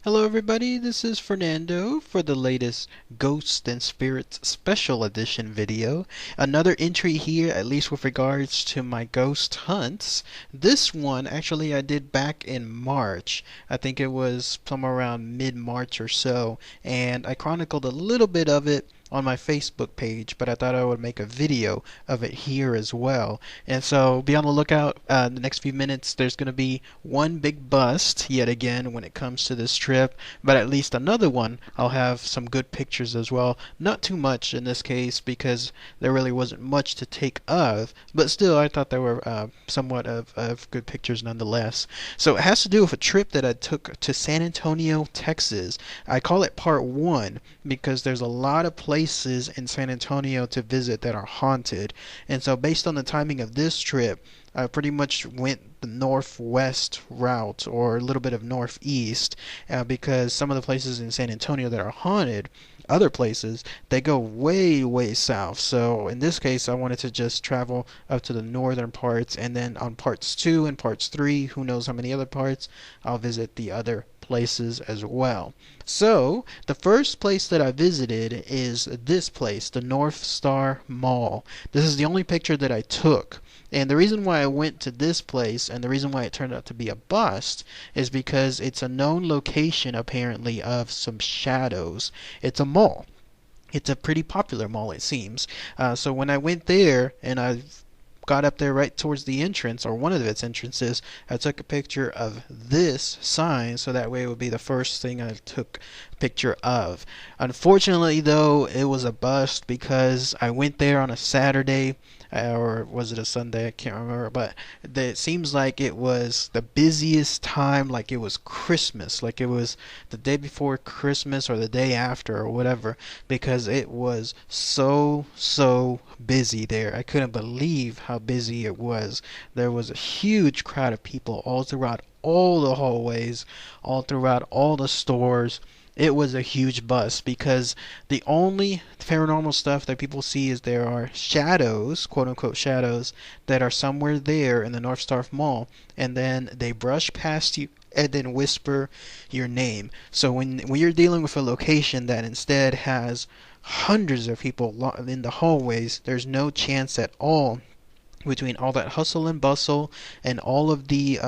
Hello everybody, this is Fernando for the latest Ghosts and Spirits Special Edition video. Another entry here, at least with regards to my ghost hunts. This one actually I did back in March. I think it was somewhere around mid-March or so, and I chronicled a little bit of it on my Facebook page, but I thought I would make a video of it here as well. And so be on the lookout. The next few minutes there's going to be one big bust yet again when it comes to this trip, but at least another one I'll have some good pictures as well. Not too much in this case because there really wasn't much to take of, but still I thought there were somewhat of good pictures nonetheless. So it has to do with a trip that I took to San Antonio, Texas. I call it part one because there's a lot of places in San Antonio to visit that are haunted. And so based on the timing of this trip, I pretty much went the northwest route or a little bit of northeast because some of the places in San Antonio that are haunted, other places, they go way south. So in this case, I wanted to just travel up to the northern parts, and then on parts 2 and parts 3, who knows how many other parts, I'll visit the other places as well. So the first place that I visited is this place, the Northstar Mall. This is the only picture that I took. And the reason why I went to this place and the reason why it turned out to be a bust is because it's a known location apparently of some shadows. It's a mall. It's a pretty popular mall, it seems. So when I went there and I got up there right towards the entrance, or one of its entrances, I took a picture of this sign so that way it would be the first thing I took a picture of. Unfortunately though, it was a bust because I went there on a Saturday, or was it a Sunday? I can't remember, but it seems like it was the busiest time, like it was Christmas, like it was the day before Christmas or the day after or whatever, because it was so busy there. I couldn't believe how busy it was. There was a huge crowd of people all throughout all the hallways, all throughout all the stores. It was a huge bust because the only paranormal stuff that people see is there are shadows, quote unquote shadows, that are somewhere there in the Northstar Mall, and then they brush past you and then whisper your name. So when you're dealing with a location that instead has hundreds of people in the hallways, there's no chance at all between all that hustle and bustle and all of the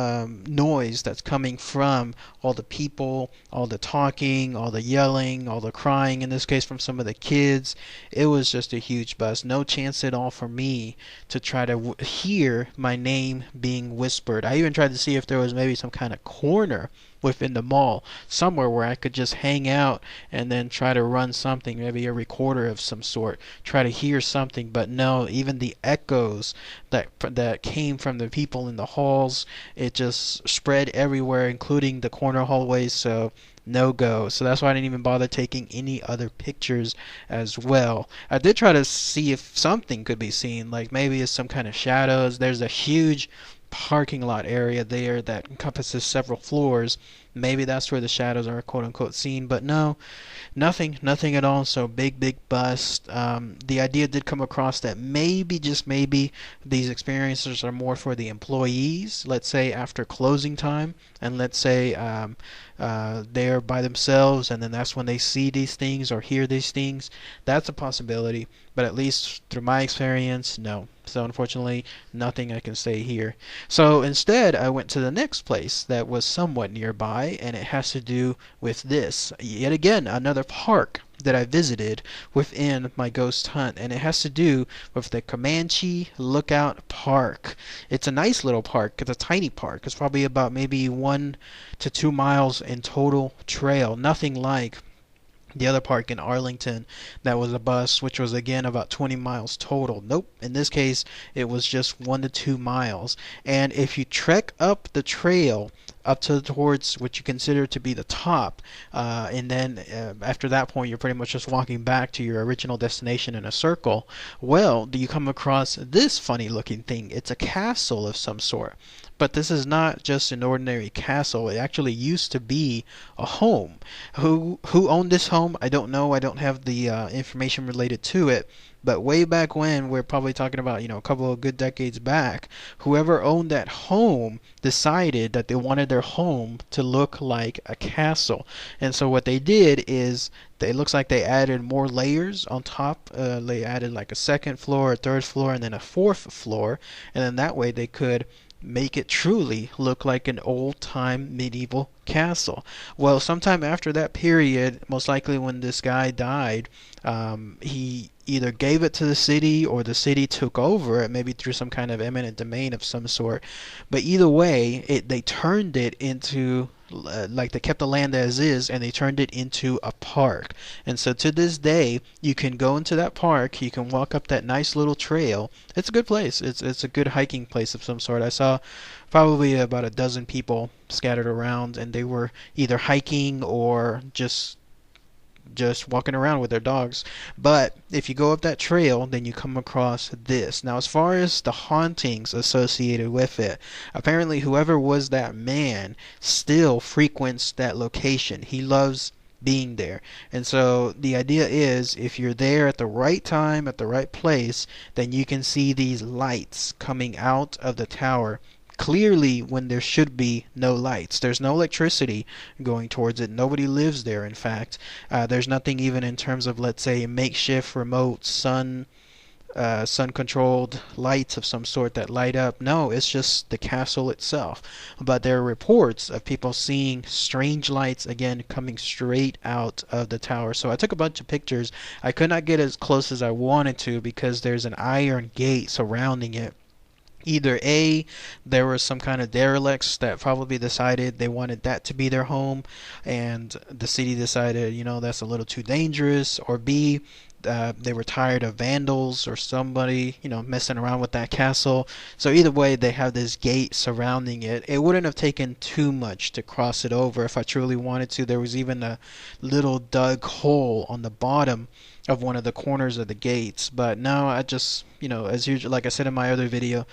noise that's coming from all the people, all the talking, all the yelling, all the crying, in this case from some of the kids. It was just a huge bust. No chance at all for me to try to hear my name being whispered. I even tried to see if there was maybe some kind of corner within the mall, somewhere where I could just hang out and then try to run something, maybe a recorder of some sort, try to hear something. But no, even the echoes that came from the people in the halls, it just spread everywhere, including the corner hallways. So no go. So that's why I didn't even bother taking any other pictures as well. I did try to see if something could be seen, like maybe it's some kind of shadows. There's a huge parking lot area there that encompasses several floors. Maybe that's where the shadows are quote unquote seen, but no, nothing at all. So big bust. The idea did come across that maybe, just maybe, these experiences are more for the employees, let's say after closing time, and let's say they're by themselves and then that's when they see these things or hear these things. That's a possibility, but at least through my experience, no. So unfortunately, nothing I can say here. So instead, I went to the next place that was somewhat nearby, and it has to do with this. Yet again, another park that I visited within my ghost hunt, and it has to do with the Comanche Lookout Park. It's a nice little park. It's a tiny park. It's probably about maybe 1 to 2 miles in total trail. Nothing like the other park in Arlington that was a bus, which was again about 20 miles total. Nope, in this case it was just 1 to 2 miles. And if you trek up the trail up to towards what you consider to be the top, and then after that point you're pretty much just walking back to your original destination in a circle, well, do you come across this funny looking thing? It's a castle of some sort. But this is not just an ordinary castle. It actually used to be a home. Who owned this home? I don't know. I don't have the information related to it. But way back when, we're probably talking about, a couple of good decades back, whoever owned that home decided that they wanted their home to look like a castle. And so what they did is it looks like they added more layers on top. They added like a second floor, a third floor, and then a fourth floor. And then that way they could make it truly look like an old-time medieval castle. Well, sometime after that period, most likely when this guy died, he either gave it to the city or the city took over it, maybe through some kind of eminent domain of some sort. But either way, they turned it into like they kept the land as is and they turned it into a park. And so to this day, you can go into that park, you can walk up that nice little trail. It's a good place. It's a good hiking place of some sort. I saw probably about a dozen people scattered around, and they were either hiking or just walking around with their dogs. But if you go up that trail, then you come across this. Now, as far as the hauntings associated with it, apparently whoever was that man still frequents that location. He loves being there. And so the idea is if you're there at the right time, at the right place, then you can see these lights coming out of the tower clearly when there should be no lights. There's no electricity going towards it. Nobody lives there, in fact. There's nothing even in terms of, let's say, makeshift remote sun-controlled lights of some sort that light up. No, it's just the castle itself. But there are reports of people seeing strange lights, again, coming straight out of the tower. So I took a bunch of pictures. I could not get as close as I wanted to because there's an iron gate surrounding it. Either A, there were some kind of derelicts that probably decided they wanted that to be their home, and the city decided, that's a little too dangerous, or B, they were tired of vandals or somebody, messing around with that castle. So either way, they have this gate surrounding it. It wouldn't have taken too much to cross it over if I truly wanted to. There was even a little dug hole on the bottom of one of the corners of the gates. But no, I just, as usual, like I said in my other video,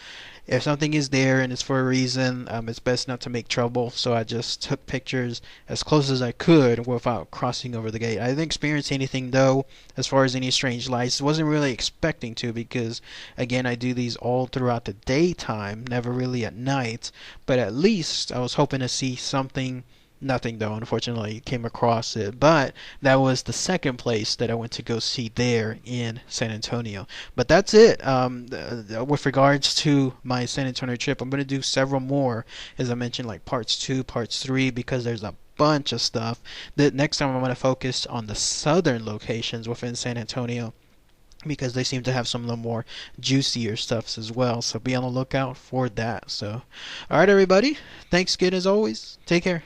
if something is there and it's for a reason, it's best not to make trouble. So I just took pictures as close as I could without crossing over the gate. I didn't experience anything though, as far as any strange lights. Wasn't really expecting to because, again, I do these all throughout the daytime, never really at night. But at least I was hoping to see something. Nothing though, unfortunately, came across it. But that was the second place that I went to go see there in San Antonio. But that's it. With regards to my San Antonio trip, I'm going to do several more, as I mentioned, like parts 2, parts 3, because there's a bunch of stuff. The next time I'm going to focus on the southern locations within San Antonio, because they seem to have some of the more juicier stuffs as well. So be on the lookout for that. So, alright everybody, thanks again as always. Take care.